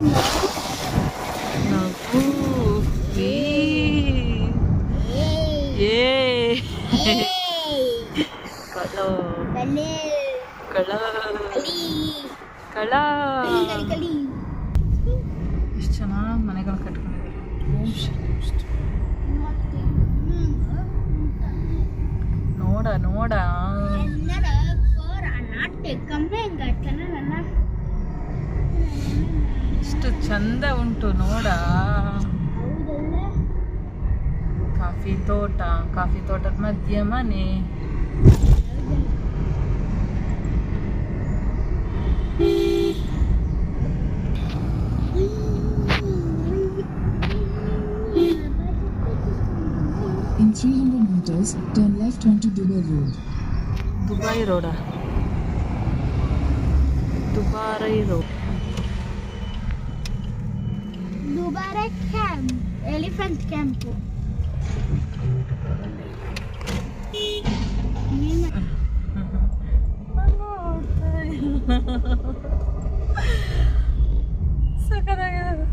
ಎಷ್ಟು ಚೆನ್ನಾಗಿ ಮನೆಗಳು ಕಟ್ಕೊಂಡಿದ್ದಾರೆ. ನೋಡ ನೋಡ ಎಷ್ಟು ಚಂದ ಉಂಟು ನೋಡ. ಕಾಫಿ ತೋಟದ ಮಧ್ಯ ಮನೆ. In 300 meters, turn left onto Dubai Road. Dubai Road. Dubai Road. Dubai Camp. Elephant Camp. ಸಕತ್ತಾಗಿದೆ.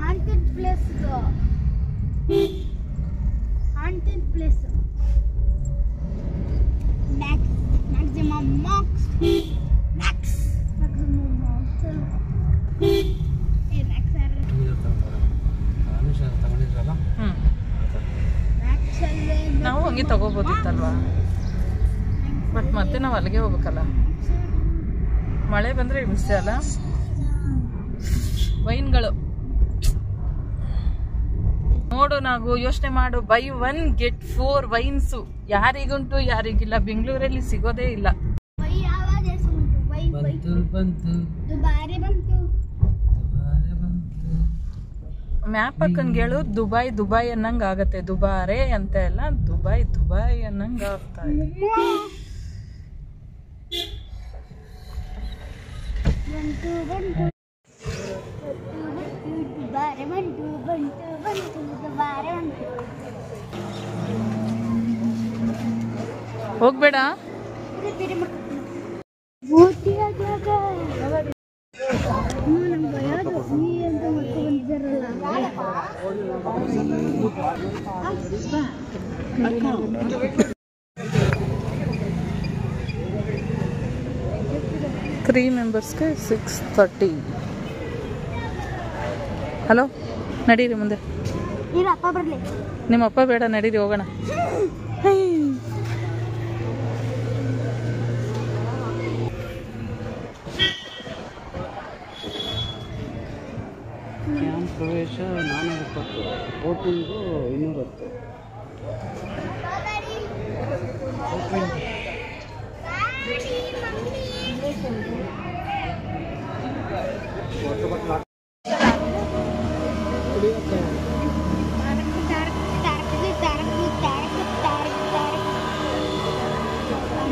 Haunted place. Haunted place. Maximum marks. Maximum marks. ನಾವು ಹಂಗೆ ತಗೋಬೋದಿತ್ತಲ್ವಾ, ಬಟ್ ಮತ್ತೆ ನಾವು ಅಲ್ಲಿಗೆ ಹೋಗ್ಬೇಕಲ್ಲ. ಮಳೆ ಬಂದರೆ ಹಿಂಸೆ ಅಲ್ಲ. ವೈನ್ಗಳು ನೋಡು, ನಾವು ಯೋಚನೆ ಮಾಡು. ಬೈ 1 get 4 ವೈನ್ಸು ಯಾರಿಗುಂಟು ಯಾರಿಗಿಲ್ಲ. ಬೆಂಗಳೂರಲ್ಲಿ ಸಿಗೋದೇ ಇಲ್ಲ. ಮ್ಯಾಪ್ ಹಾಕಂಗೆ ಹೇಳು. ದುಬೈ ಅನ್ನಂಗ ಆಗತ್ತೆ. ದುಬಾರೆ ಅಂತ ಎಲ್ಲ, ದುಬೈ ಅನ್ನಂಗ ಆಗ್ತಾ ಇದೆ. ಹೋಗ್ಬೇಡ. ತ್ರೀ ಮೆಂಬರ್ಸ್ಗೆ 630. ಹಲೋ, ನಡೀರಿ ಮುಂದೆ. ನಿಮ್ಮ ಅಪ್ಪ ಬೇಡ, ನಡೀರಿ ಹೋಗೋಣ. ಕ್ಯಾಂಪ್ ಪ್ರವೇಶ 420, ಬೋಟಿಂಗು 210.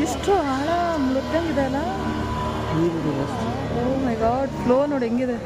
ಇಷ್ಟು ಆಳ ಮುಳುಗ್ದಂಗಿದೆ ಅಲ್ಲ. ಓ ಮೈ ಗಾಡ್, ಫ್ಲೋ ನೋಡಿ ಹೆಂಗಿದೆ.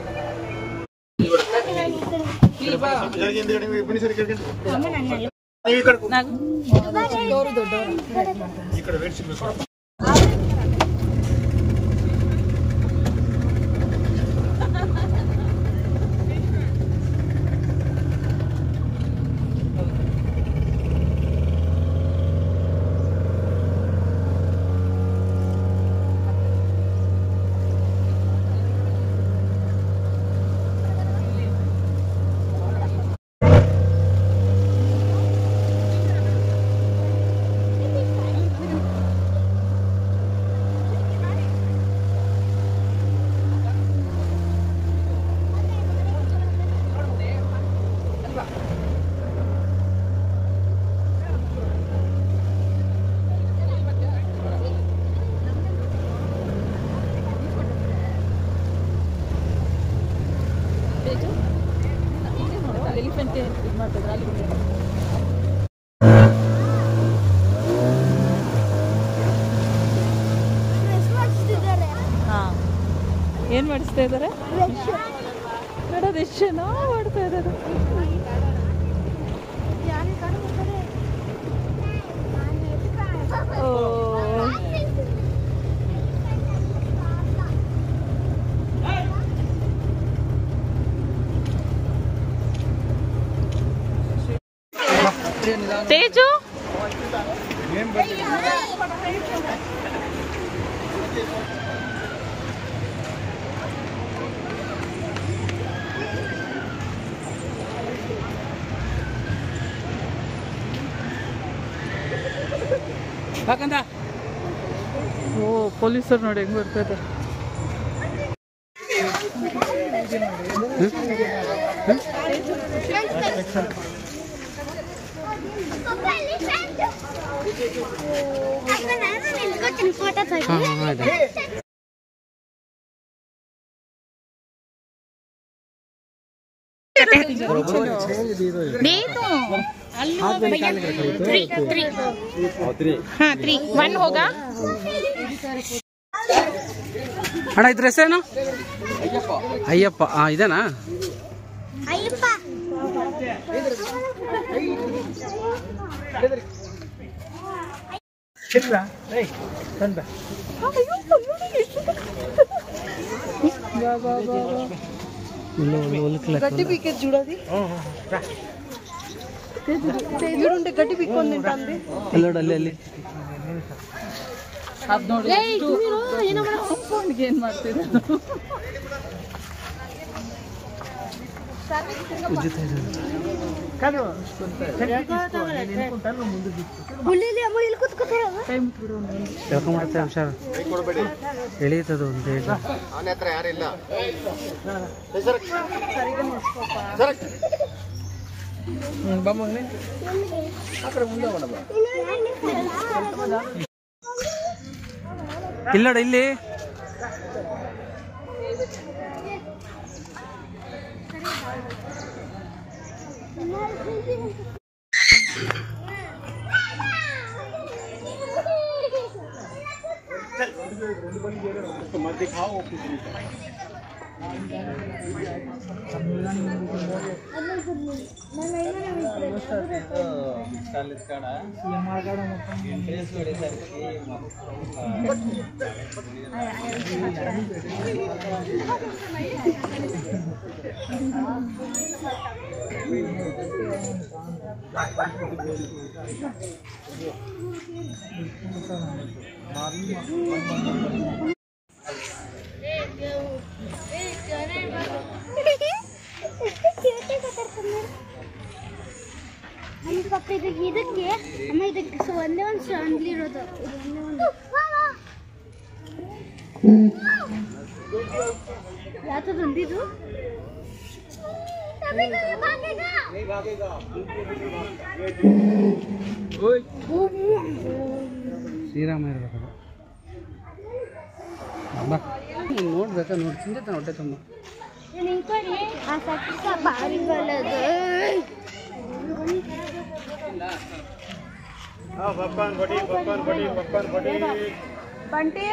ಏನ್ ಮಾಡಿಸ್ತಾ ಇದ್ದಾರೆ ನೋಡೋದು, ಎಷ್ಟು ಚೆನ್ನಾಗಿ ಮಾಡ್ತಾ ಇದ್ದಾರೆ. ತೇಜು ಓ ಪೊಲೀಸರು ನೋಡಿ ಹೆಂಗ್ ಬರ್ತಾ ಇದ್ದಾರೆ. वन होगा ಅಣ್ಣ ಇದ್ರ ಹೆಸರೇನು? ಅಯ್ಯಪ್ಪ. ಇದೇನಾ? ಅಯ್ಯಪ್ಪ గడ్డి పీకే చూడది చూడుంటే గడ్డి పీక్కొని తింటాంది ಅಲ್ಲಿ ಅದ್ ನೋಡಿ ಏನ್ ಮಾಡ್ತಿದ್ರು. ಮಾಡ್ತೇವೆ ಹುಷಾರು ಎಳೀತದು ಅಂತ ಹೇಳಿ. ಇಲ್ಲೋಡ ಇಲ್ಲಿ ಇದಕ್ಕೆ ಅಮ್ಮ ಇದಕ್ಕೆ ಒಂದೇ ಒಂದು ಸ್ಟ್ಯಾಂಡ್ಲಿ ಇರೋದು ಯಾವ್ದು ಬಂದಿದ್ದು ಶ್ರೀರಾಮ ಇರ್ಬೇಕಲ್ಲ. ನೋಡ್ಬೇಕಾ ನೋಡಿ ತಿಂದ ಹೊಟ್ಟೆ ತುಂಬ. ಆ ಸಕ್ಕ ಬಾರಿ ಬಲ್ಲದು ಬಂಟಿ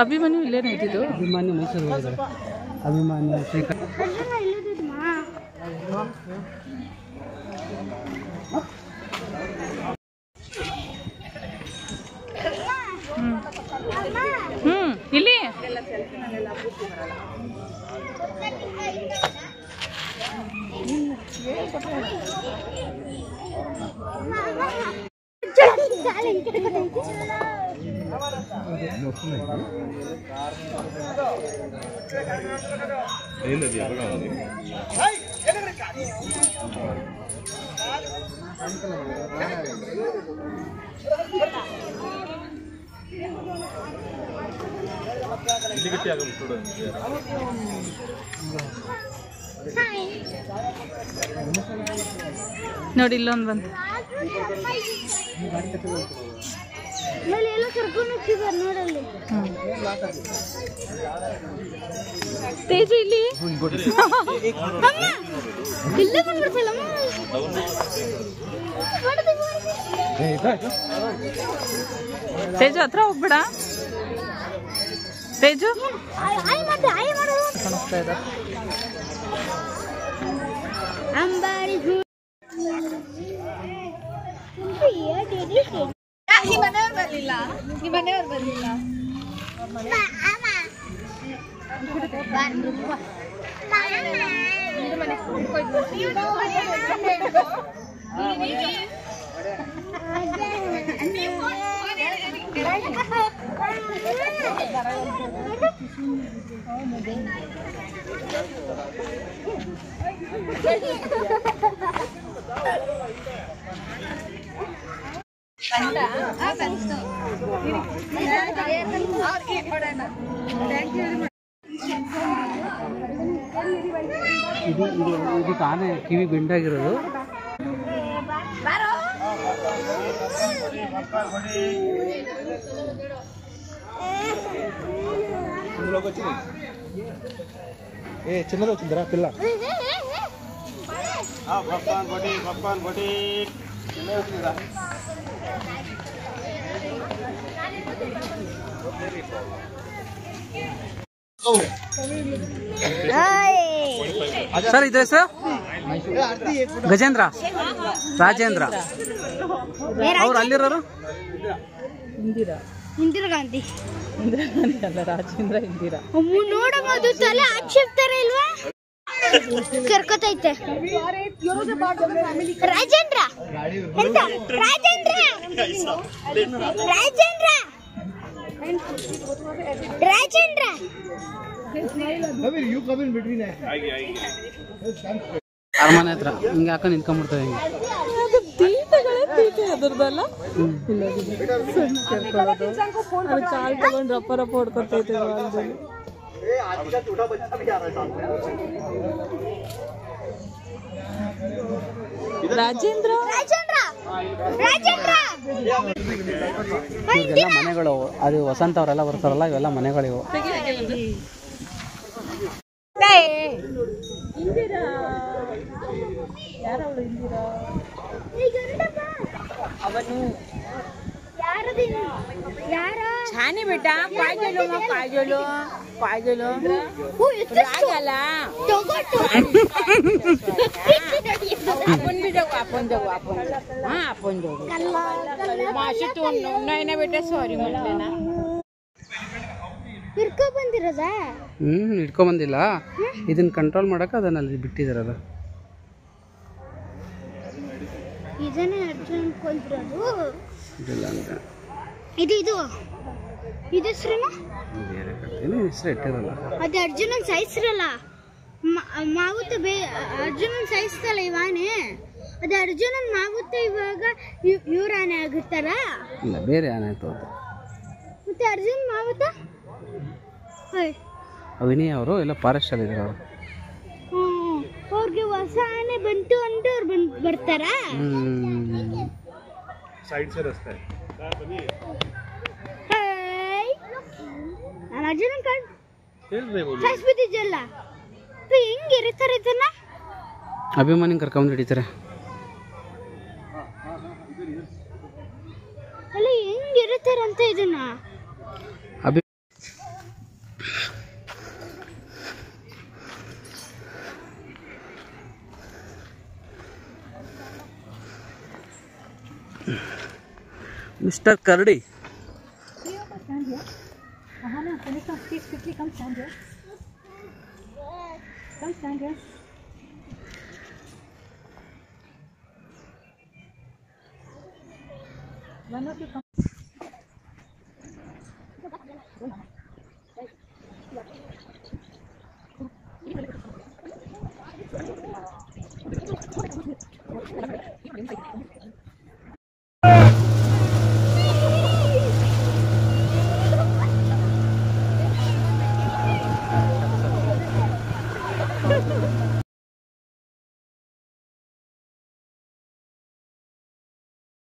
ಅಭಿಮನ್ಯು ಇಲ್ಲೇನೆ ಇದ್ದಿದ್ದು. ಅಭಿಮಾನಿ ಮೈಸೂರು ಹೋಗಿದ್ದಾರೆ. ಅಭಿಮಾನಿ ಶ್ರೀಕಂಠ ಇಲ್ಲಿ ನೋಡಿ ಇಲ್ಲೊಂದು ಬಂತು. ಎಲ್ಲ ಕರ್ಕೊಂಡು ಹೋಗ್ತಿದ್ದಾರೆ ನೋಡಲ್ಲಿ. ತೇಜು ಇಲ್ಲಿ ಇಲ್ಲೇ ಬಂದ್ಬಿಡ್ತಲ್ಲ ತೇಜು ಹತ್ರ ಹೋಗ್ಬೇಡ. ತೇಜು ಕಾಣಿಸ್ತಾ ಇದೆ. ಅಂಬಾರಿ ಇದು ತಾನೇ ಕಿವಿ ಬೆಂಡಾಗಿರೋದು. చిన్నది వచ్చిందిరా పిల్ల. ಸರ್ ಇದು ಹೆಸರು ಗಜೇಂದ್ರ, ರಾಜೇಂದ್ರ. ಅವ್ರು ಅಲ್ಲಿರೋರು ಇಂದಿರಾ ಗಾಂಧಿ. ಇಂದಿರಾ ಗಾಂಧಿ ಅಲ್ಲ, ರಾಜೇಂದ್ರ ಇಂದಿರಾ. ನೋಡಬಹುದು ತಲೆ ಆಕ್ಷೇಪ್ತಾರೆ ಇಲ್ವಾ? ಕರ್ಕೊತೈತೆ ರಾಜೇಂದ್ರ ಎಂತ ರಾಜೇಂದ್ರ ರಾಜೇಂದ್ರ ರಾಜೇಂದ್ರ ಅರಮನೆ ಹತ್ರ ಹಿಂಗೆ ಹಾಕೊಂಡು ನಿಂತ್ಕೊಂಡ್ಬಿಡ್ತವೆ ಹಿಂಗೆ. ತೀಟೆ ಅದ್ರದ್ದಲ್ಲ. ಕಾಲ್ ತಗೊಂಡು ರಪ್ಪ ರಪ್ಪ ಹೊಡ್ಕೊತೈತೆ ಹೊಲದಲ್ಲಿ. ರಾಜೇಂದ್ರ ರಾಜೇಂದ್ರ ರಾಜೇಂದ್ರ ಇವೆಲ್ಲ ಮನೆಗಳು. ಅದು ವಸಂತ ಅವರೆಲ್ಲ ಬರ್ತಾರಲ್ಲ, ಇವೆಲ್ಲ ಮನೆಗಳಿವು. ಇಂದಿರಾ ಯಾರವಳು? ಇಂದಿರಾ ಅವನು छानी बेटा पायजलो मग पायजलो पायजलो रागाला आपण भी जाऊ आपण हा आपण जाऊ माशी तू नाही ना बेटा सॉरी म्हटले ना ಹಿಡ್ಕೊ ಬಂದಿರೋದ ಹಿಡ್ಕೊಂಬಂದಿಲ್ಲ. ಇದನ್ನ ಕಂಟ್ರೋಲ್ ಮಾಡಕ್ಕೆ ಅದನ್ನ ಅಲ್ಲಿ ಬಿಟ್ಟಿದಾರಲ್ಲ. ಇದನ್ನೇ ಅರ್ಜುನ್ ಕೊಂದಿರೋದು. ಇದೆಲ್ಲ ಅಂತ ಇದು ಇದು ಇದು ಹೆಸ್ರೇನು? ಬೇರೆ ಕಥೆನೇ ಹೆಸರು ಇಟ್ಟಿರಲ್ಲ. ಅದು ಅರ್ಜುನನ್ ಸಾಯಿಸ್ರಲ್ಲ, ಮಾವುತ ಅರ್ಜುನನ್ ಸಾಯಿಸ್ತಲ್ಲ ಇವಾನೆ. ಅದು ಅರ್ಜುನನ್ ಮಾವುತ ಇವಾಗ ಇವ್ರ ಆನೆ ಆಗುತ್ತಾರ? ಇಲ್ಲ, ಬೇರೆ ಆನೆ ಆಯ್ತು ಅದು. ಮತ್ತೆ ಅರ್ಜುನ್ ಮಾವುತ ಅವಿನಿ ಅವರು ಎಲ್ಲ ಫಾರೆಸ್ಟ್ ಅಲ್ಲಿ ಇದ್ದಾರೆ ಅವರು. ಅವ್ರಿಗೆ ಹೊಸ ಆನೆ ಬಂತು ಅಂದ್ರೆ ಅವ್ರು ಬರ್ತಾರ. साइड से रास्ता है. ನಾನು ಅರ್ಜುನನ್ ಸಾಯಿಸ್ಬಿಟ್ಟಿದ್ದಲ್ಲ, ಹೆಂಗಿರ್ತಾರೆ ಇದನ್ನ? ಅಭಿಮಾನಿ ಕರ್ಕೊಂಡ್ ಹಿಡಿತಾರೆ. ಅಲ್ಲ ಹೆಂಗಿರ್ತಾರಂತ ಇದನ್ನ? ಮಿಸ್ಟರ್ ಕರಡಿ.